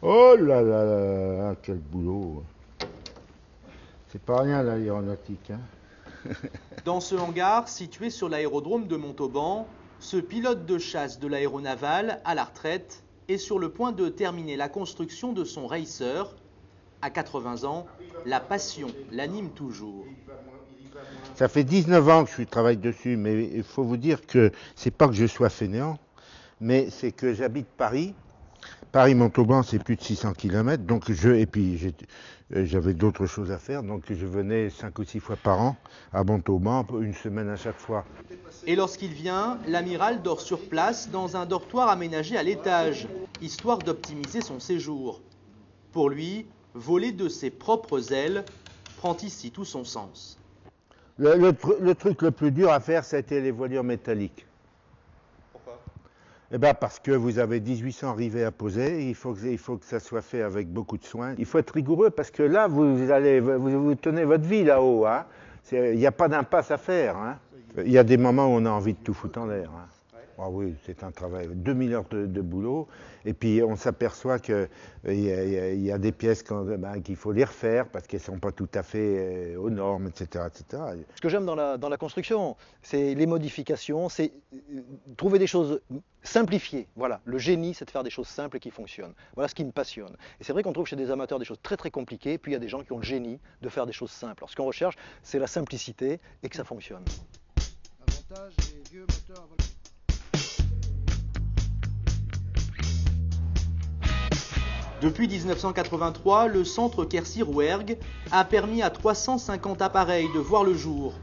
Oh là là là là, quel boulot. C'est pas rien l'aéronautique, hein. Dans ce hangar, situé sur l'aérodrome de Montauban, ce pilote de chasse de l'aéronaval, à la retraite, est sur le point de terminer la construction de son racer. À 80 ans, la passion l'anime toujours. Ça fait 19 ans que je travaille dessus, mais il faut vous dire que c'est pas que je sois fainéant, mais c'est que j'habite Paris. Paris-Montauban, c'est plus de 600 km, donc et puis j'avais d'autres choses à faire, donc je venais 5 ou 6 fois par an à Montauban, une semaine à chaque fois. Et lorsqu'il vient, l'amiral dort sur place dans un dortoir aménagé à l'étage, histoire d'optimiser son séjour. Pour lui, voler de ses propres ailes prend ici tout son sens. Le truc le plus dur à faire, c'était les voilures métalliques. Pourquoi ? Eh ben parce que vous avez 1800 rivets à poser, il faut que ça soit fait avec beaucoup de soin. Il faut être rigoureux parce que là, vous tenez votre vie là-haut. Hein. Il n'y a pas d'impasse à faire. Hein. Il y a des moments où on a envie de tout foutre en l'air. Hein. Ah oui, c'est un travail, 2000 heures de boulot, et puis on s'aperçoit qu'il y a des pièces qu'il faut les refaire parce qu'elles ne sont pas tout à fait aux normes, etc., etc. Ce que j'aime dans la construction, c'est les modifications, c'est trouver des choses simplifiées. Voilà, le génie, c'est de faire des choses simples et qui fonctionnent. Voilà ce qui me passionne. Et c'est vrai qu'on trouve chez des amateurs des choses très très compliquées, puis il y a des gens qui ont le génie de faire des choses simples. Alors ce qu'on recherche, c'est la simplicité et que ça fonctionne. Avantage des vieux moteurs à volcan. Depuis 1983, le centre Quercy-Rouergue a permis à 350 appareils de voir le jour.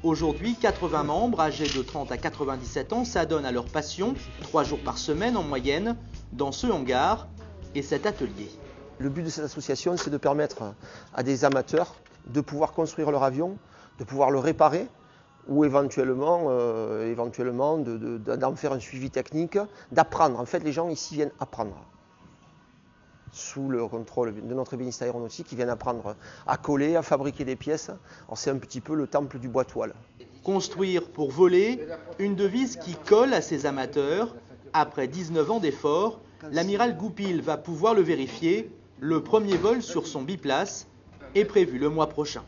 Aujourd'hui, 80 membres âgés de 30 à 97 ans s'adonnent à leur passion, 3 jours par semaine en moyenne, dans ce hangar et cet atelier. Le but de cette association, c'est de permettre à des amateurs de pouvoir construire leur avion, de pouvoir le réparer ou éventuellement d'en faire un suivi technique, d'apprendre. En fait, les gens ici viennent apprendre. Sous le contrôle de notre ébéniste aéronautique, ils viennent apprendre à coller, à fabriquer des pièces. Alors c'est un petit peu le temple du bois-toile. Construire pour voler, une devise qui colle à ces amateurs. Après 19 ans d'efforts, l'amiral Goupil va pouvoir le vérifier. Le premier vol sur son biplace est prévu le mois prochain.